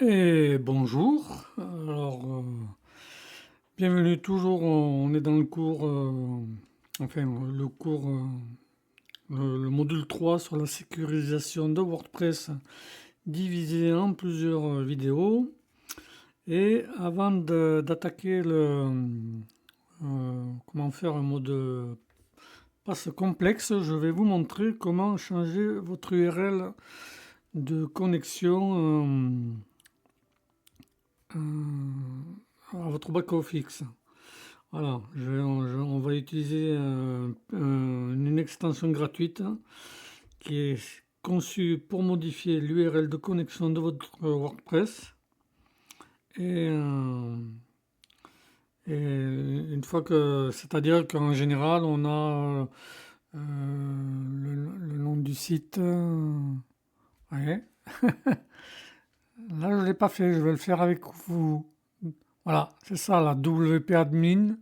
Et bonjour. Bienvenue toujours. On est dans le cours, enfin le cours, le module 3 sur la sécurisation de WordPress divisé en plusieurs vidéos. Et avant d'attaquer comment faire un mode passe complexe, je vais vous montrer comment changer votre URL de connexion à votre back-office. Voilà, on va utiliser une extension gratuite qui est conçue pour modifier l'URL de connexion de votre WordPress. Et, euh, et une fois que, c'est-à-dire qu'en général, on a le nom du site. Ouais. Là, je ne l'ai pas fait, je vais le faire avec vous. Voilà, c'est ça, la WP admin.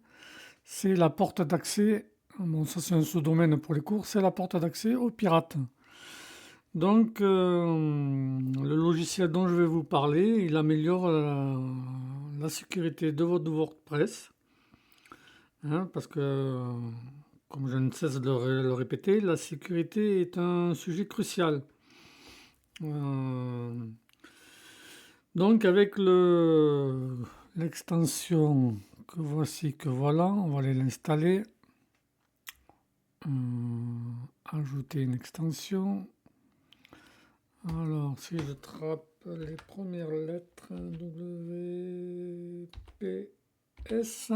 C'est la porte d'accès, bon ça c'est un sous-domaine pour les cours, c'est la porte d'accès aux pirates. Donc le logiciel dont je vais vous parler, il améliore la sécurité de votre WordPress, hein, parce que, comme je ne cesse de le répéter, la sécurité est un sujet crucial. Euh, donc avec l'extension que voici, que voilà, on va aller l'installer. Ajouter une extension. Alors, si je trappe les premières lettres W, P, S,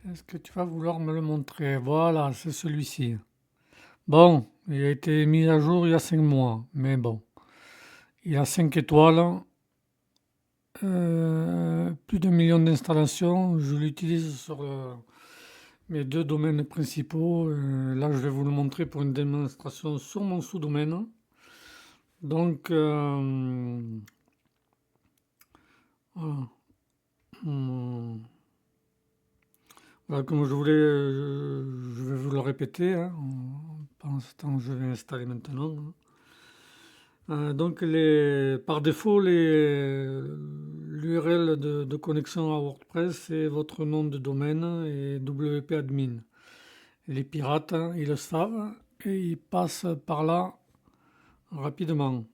est-ce que tu vas vouloir me le montrer? Voilà, c'est celui-ci. Bon, il a été mis à jour il y a 5 mois, mais bon, il a 5 étoiles, plus d'un million d'installations. Je l'utilise sur mes deux domaines principaux. Là, je vais vous le montrer pour une démonstration sur mon sous-domaine. Donc, voilà. Hum, voilà, comme je voulais, je vais vous le répéter, hein, pendant ce temps que je vais installer maintenant, hein. Donc, par défaut, l'URL de connexion à WordPress, c'est votre nom de domaine et WP admin. Les pirates, hein, ils le savent et ils passent par là rapidement.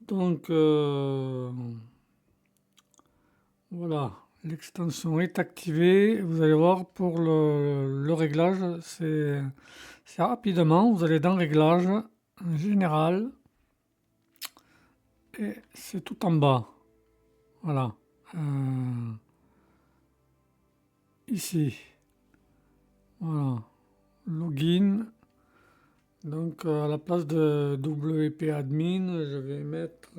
Donc, voilà, l'extension est activée. Vous allez voir pour le réglage, c'est rapidement. Vous allez dans Réglages, Général, et c'est tout en bas. Voilà. Ici. Voilà. Login. Donc à la place de WP admin, je vais mettre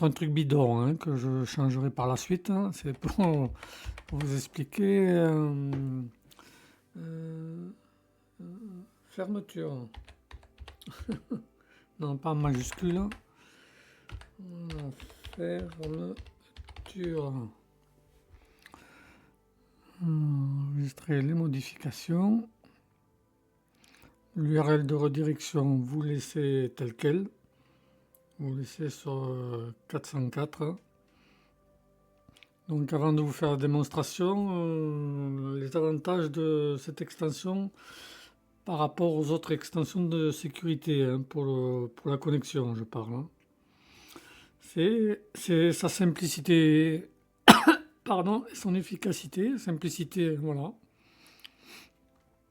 un truc bidon, hein, que je changerai par la suite, hein. C'est pour vous expliquer. Euh, Fermeture. Non, pas en majuscule. Fermeture. Enregistrer les modifications. L'URL de redirection, vous laissez tel quel. Vous laissez sur 404. Donc avant de vous faire la démonstration, les avantages de cette extension par rapport aux autres extensions de sécurité, hein, pour la connexion, je parle, hein. C'est sa simplicité, pardon, et son efficacité. Simplicité, voilà.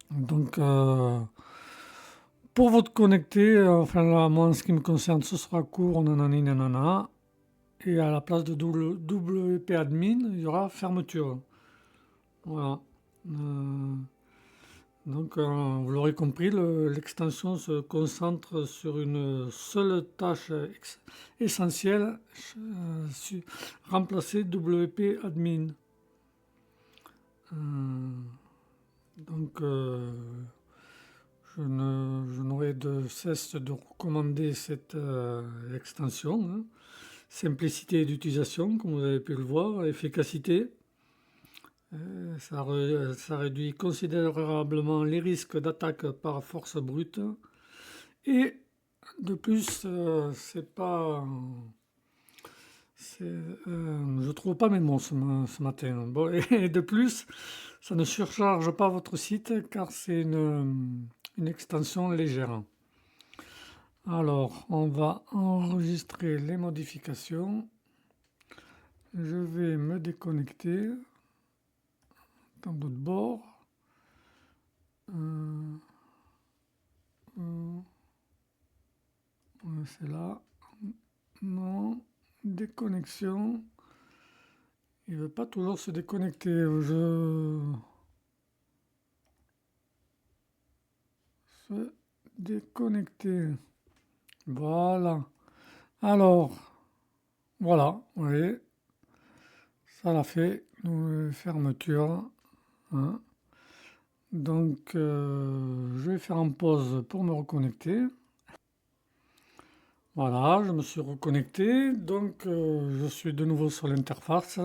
Donc, pour votre connecter, enfin là, moi en ce qui me concerne, ce sera court, nanani nanana. Et à la place de WP admin, il y aura fermeture. Voilà. Euh, donc, vous l'aurez compris, l'extension se concentre sur une seule tâche essentielle, remplacer WP admin. Donc, je n'aurai de cesse de recommander cette extension, hein. Simplicité d'utilisation, comme vous avez pu le voir, efficacité. Ça réduit considérablement les risques d'attaque par force brute et de plus, c'est pas... je trouve pas mes mots ce matin. Bon, et de plus, ça ne surcharge pas votre site car c'est une extension légère. Alors, on va enregistrer les modifications. Je vais me déconnecter. Tableau de bord. C'est là. Non. Déconnexion. Il ne veut pas toujours se déconnecter. Se déconnecter. Voilà. Alors, voilà, vous voyez, ça l'a fait. Fermeture. Hein. Donc, je vais faire en pause pour me reconnecter. Voilà, je me suis reconnecté. Donc, je suis de nouveau sur l'interface.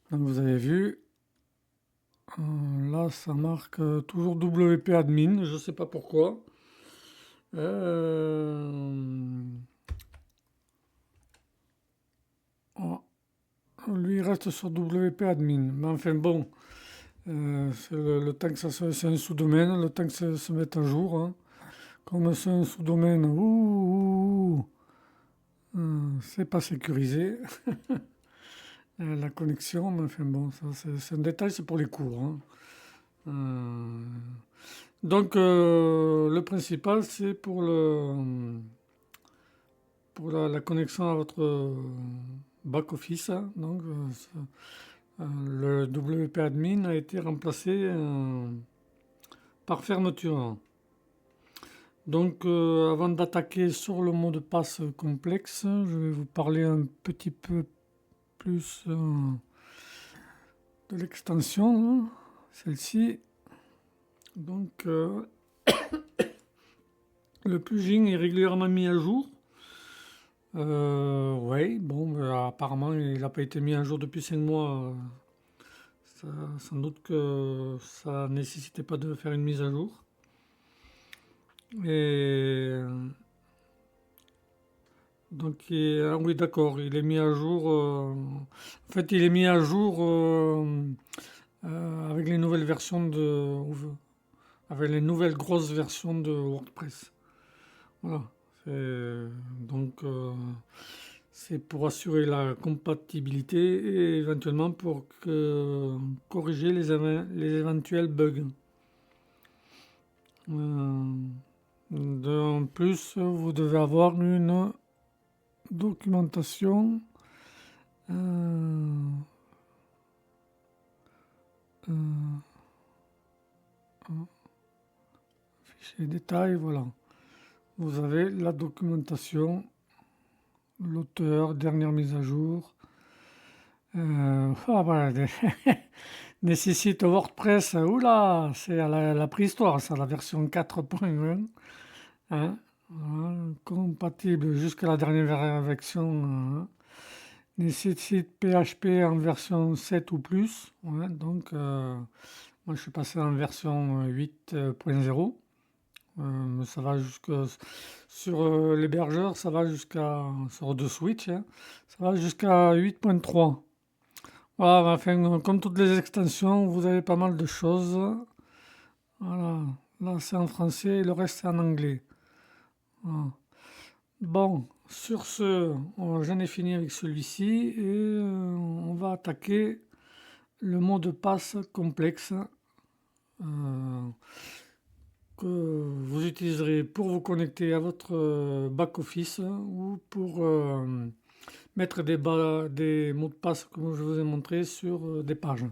Donc, vous avez vu. Là, ça marque toujours WP admin. Je ne sais pas pourquoi. Oh, lui, il reste sur WP admin. Mais enfin, bon. C'est le temps que c'est un sous-domaine, le temps que ça se mette à jour. Hein. Comme c'est un sous-domaine, c'est pas sécurisé. La connexion, mais enfin bon, ça c'est un détail, c'est pour les cours. Hein. Donc le principal, c'est pour la connexion à votre back-office. Hein. Donc le WP admin a été remplacé par fermeture. Donc avant d'attaquer sur le mot de passe complexe, je vais vous parler un petit peu plus de l'extension, hein, celle-ci. Donc le plugin est régulièrement mis à jour. Oui, bon, apparemment il n'a pas été mis à jour depuis 5 mois. Sans doute que ça nécessitait pas de faire une mise à jour. Et donc, oui, d'accord, il est mis à jour. En fait, il est mis à jour avec les nouvelles versions avec les nouvelles grosses versions de WordPress. Voilà. Donc, c'est pour assurer la compatibilité et éventuellement pour corriger les éventuels bugs. En plus, vous devez avoir une documentation fichier détail, voilà. Vous avez la documentation, l'auteur, dernière mise à jour. Voilà, nécessite WordPress, oula, c'est à la préhistoire, ça, la version 4.1. Hein, voilà, compatible jusqu'à la dernière version. Hein. Nécessite PHP en version 7 ou plus. Ouais, donc, moi je suis passé en version 8.0. Ça va sur l'hébergeur, ça va jusqu'à sur deux Switch, hein, ça va jusqu'à 8.3. Voilà, enfin, comme toutes les extensions, vous avez pas mal de choses. Voilà, là c'est en français et le reste c'est en anglais. Voilà. Bon, sur ce, j'en ai fini avec celui-ci et on va attaquer le mot de passe complexe que vous utiliserez pour vous connecter à votre back-office ou pour mettre des mots de passe comme je vous ai montré sur des pages,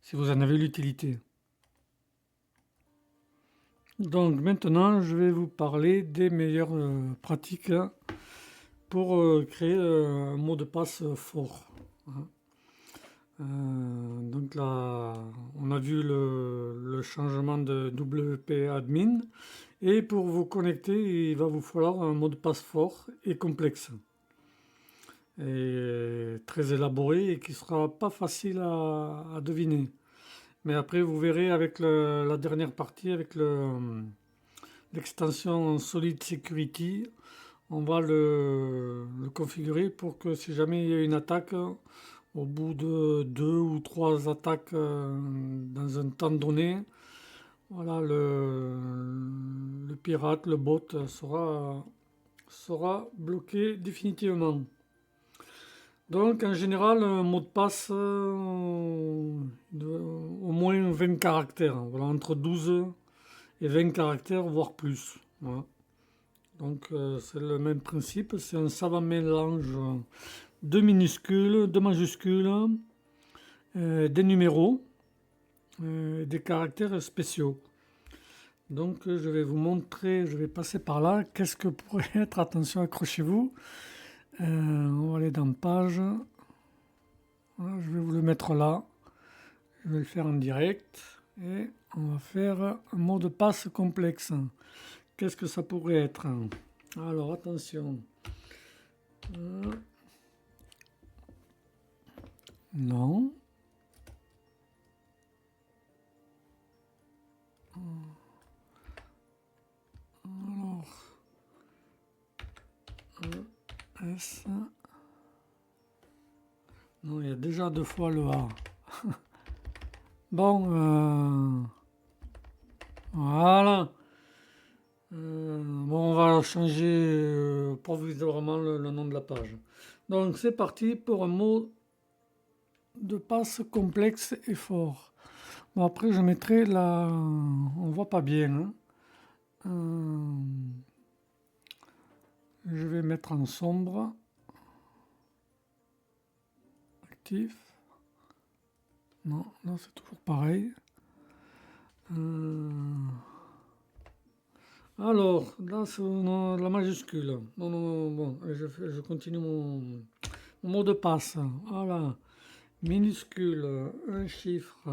si vous en avez l'utilité. Donc maintenant, je vais vous parler des meilleures pratiques pour créer un mot de passe fort. Hein. Donc là, on a vu le changement de WP admin. Et pour vous connecter, il va vous falloir un mot de passe fort et complexe. Et très élaboré et qui ne sera pas facile à deviner. Mais après, vous verrez avec la dernière partie, avec l'extension Solid Security, on va le configurer pour que si jamais il y a une attaque, au bout de 2 ou 3 attaques dans un temps donné, voilà, le pirate, le bot sera bloqué définitivement. Donc en général, un mot de passe au moins 20 caractères, voilà, entre 12 et 20 caractères, voire plus. Voilà. Donc c'est le même principe, c'est un savant mélange de minuscules, de majuscules, des numéros, des caractères spéciaux. Donc je vais vous montrer, je vais passer par là, qu'est-ce que pourrait être, attention, accrochez-vous. On va aller dans page, voilà, je vais vous le mettre là, je vais le faire en direct, et on va faire un mot de passe complexe. Qu'est-ce que ça pourrait être? Alors attention, non, alors, S, non, il y a déjà 2 fois le A. Bon, voilà. Bon, on va changer provisoirement le nom de la page. Donc c'est parti pour un mot de passe complexe et fort. Bon, après je mettrai la... On voit pas bien. Hein. Je vais mettre en sombre. Actif. Non, non, c'est toujours pareil. Alors, là, c'est la majuscule. Non, non, bon, je continue mon mot de passe. Voilà. Minuscule, un chiffre.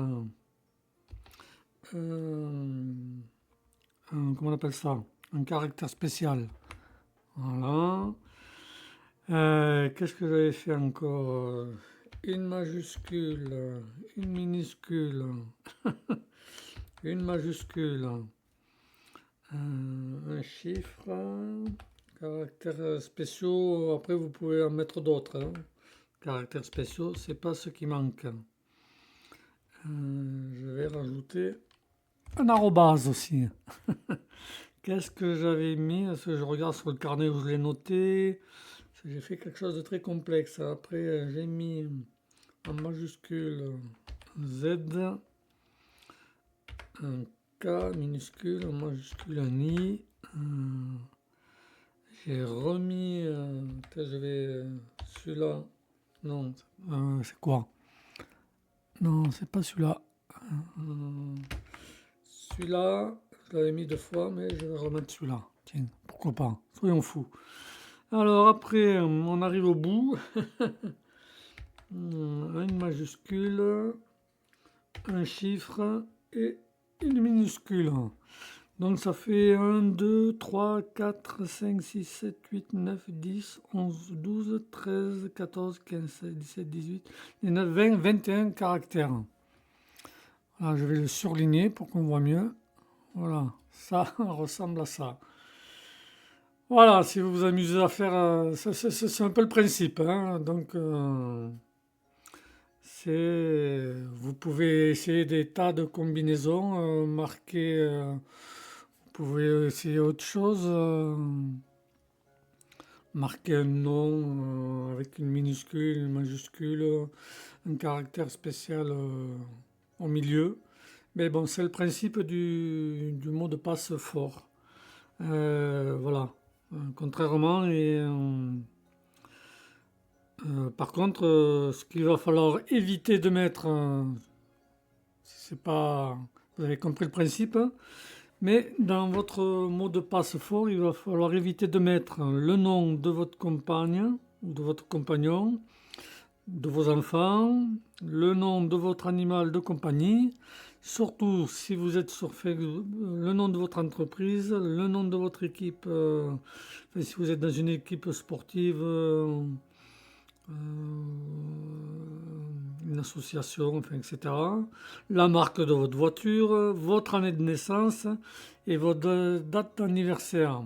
Comment on appelle ça? Un caractère spécial. Voilà. Qu'est-ce que j'avais fait encore? Une majuscule, une minuscule, une majuscule, un chiffre, caractères spéciaux. Après, vous pouvez en mettre d'autres. Hein. Caractères spéciaux, c'est pas ce qui manque. Je vais rajouter un arrobase aussi. Qu'est-ce que j'avais mis? Parce que je regarde sur le carnet où je l'ai noté. J'ai fait quelque chose de très complexe. Après, j'ai mis en majuscule Z, un K minuscule, en majuscule un I. J'ai remis. Je vais. Celui-là. Non, c'est quoi? Non, c'est pas celui-là. Celui-là, je l'avais mis 2 fois, mais je vais remettre celui-là. Tiens, pourquoi pas? Soyons fous. Alors après, on arrive au bout. Une majuscule, un chiffre et une minuscule. Donc ça fait 1, 2, 3, 4, 5, 6, 7, 8, 9, 10, 11, 12, 13, 14, 15, 16, 17, 18, 19, 20, 21 caractères. Voilà, je vais le surligner pour qu'on voit mieux. Voilà, ça ressemble à ça. Voilà, si vous vous amusez à faire, c'est un peu le principe. Hein, donc, vous pouvez essayer des tas de combinaisons, marquer, vous pouvez essayer autre chose, marquer un nom avec une minuscule, une majuscule, un caractère spécial au milieu. Mais bon, c'est le principe du mot de passe fort. Voilà. Contrairement par contre, ce qu'il va falloir éviter de mettre, c'est pas, vous avez compris le principe, hein, mais dans votre mot de passe fort, il va falloir éviter de mettre le nom de votre compagne ou de votre compagnon, de vos enfants, le nom de votre animal de compagnie, surtout si vous êtes sur Facebook, le nom de votre entreprise, le nom de votre équipe, enfin, si vous êtes dans une équipe sportive, une association, enfin, etc. La marque de votre voiture, votre année de naissance et votre date d'anniversaire.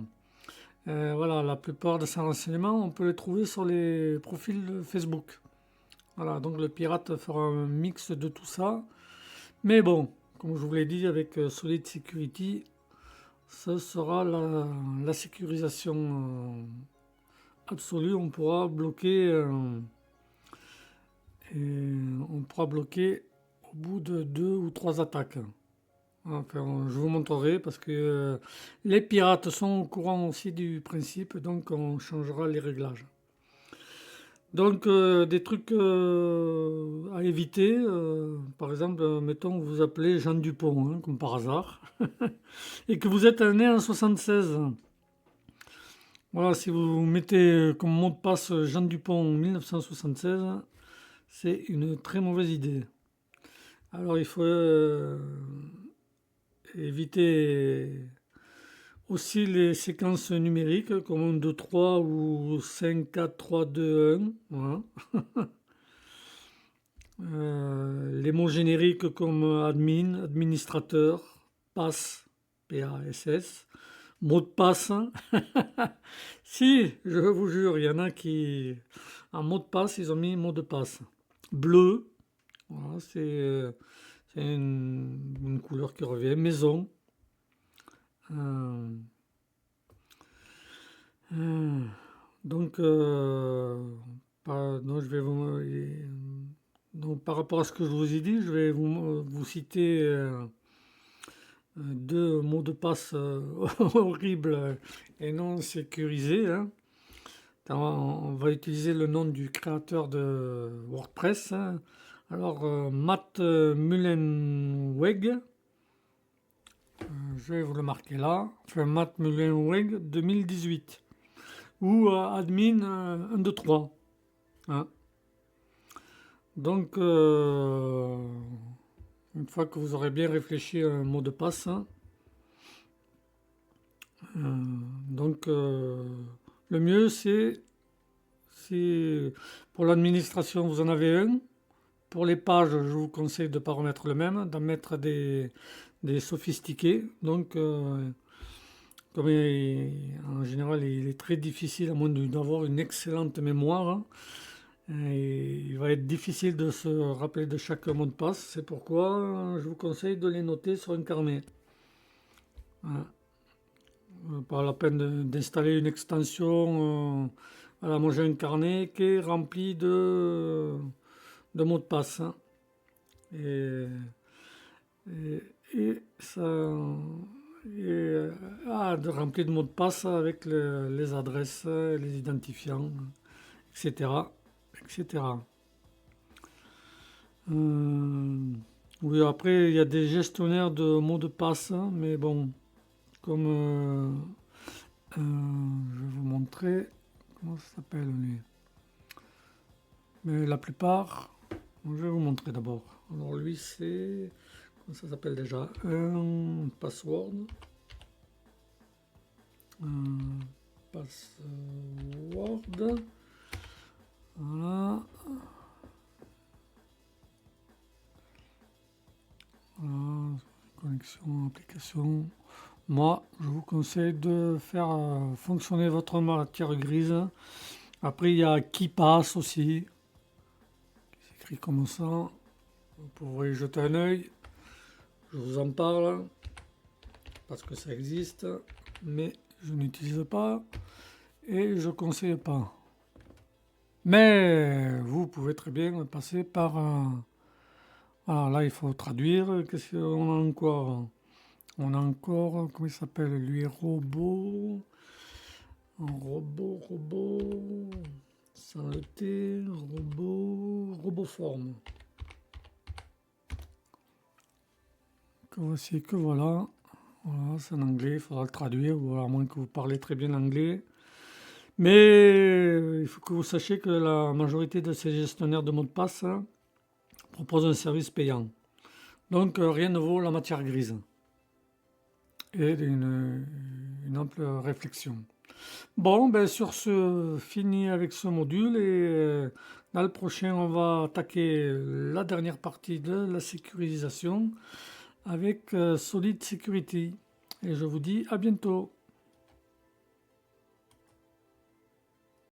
Voilà, la plupart de ces renseignements, on peut les trouver sur les profils Facebook. Voilà, donc le pirate fera un mix de tout ça. Mais bon, comme je vous l'ai dit, avec Solid Security, ce sera la sécurisation absolue. On pourra bloquer au bout de 2 ou 3 attaques. Enfin, je vous montrerai parce que les pirates sont au courant aussi du principe, donc on changera les réglages. Donc des trucs à éviter, par exemple, mettons que vous appelez Jean Dupont, hein, comme par hasard, et que vous êtes né en 76. Voilà, si vous mettez comme mot de passe Jean Dupont 1976, c'est une très mauvaise idée. Alors il faut éviter aussi les séquences numériques comme 1, 2, 3 ou 5, 4, 3, 2, 1. Voilà. Les mots génériques comme admin, administrateur, pass, P-A-S-S, mot de passe. Si, je vous jure, il y en a qui, en mot de passe, ils ont mis mot de passe. Bleu, voilà, c'est une couleur qui revient. Maison. Euh, euh, donc, non, donc, par rapport à ce que je vous ai dit, je vais vous citer 2 mots de passe horribles et non sécurisés, hein. On va utiliser le nom du créateur de WordPress, hein. Alors, Matt Mullenweg, je vais vous le marquer là, enfin, Matt Mullenweg 2018, ou admin 1, 2, 3. Hein. Donc, une fois que vous aurez bien réfléchi à un mot de passe, hein, donc le mieux c'est si pour l'administration vous en avez un. Pour les pages, je vous conseille de ne pas remettre le même, d'en mettre des sophistiqués. Donc, comme en général il est très difficile, à moins d'avoir une excellente mémoire, hein, et il va être difficile de se rappeler de chaque mot de passe. C'est pourquoi je vous conseille de les noter sur un carnet. Voilà. Pas la peine d'installer une extension. Voilà, moi j'ai un carnet qui est rempli de mots de passe, hein. Et, et, et ça, rempli de mots de passe avec les adresses, les identifiants, etc. etc. Oui, après, il y a des gestionnaires de mots de passe, hein, mais bon, comme je vais vous montrer comment ça s'appelle lui. Mais la plupart, je vais vous montrer d'abord. Alors lui, c'est, comment ça s'appelle déjà? Un password. Un password. Voilà. Voilà. Connexion, application. Moi, je vous conseille de faire fonctionner votre matière grise. Après, il y a KeePass aussi, qui s'écrit comme ça. Vous pourrez y jeter un œil. Je vous en parle parce que ça existe, mais je n'utilise pas et je ne conseille pas. Mais vous pouvez très bien passer par... voilà, là, il faut traduire. Qu'est-ce qu'on a encore? On a encore, comment il s'appelle lui? Robot. Robot. Sans le T. Roboforme. Que voici, que voilà. Voilà, c'est en anglais, il faudra le traduire, ou à moins que vous parlez très bien anglais. Mais il faut que vous sachiez que la majorité de ces gestionnaires de mots de passe proposent un service payant. Donc rien ne vaut la matière grise et une ample réflexion. Bon, ben sur ce, fini avec ce module et Dans le prochain, on va attaquer la dernière partie de la sécurisation avec Solid Security. Et je vous dis à bientôt.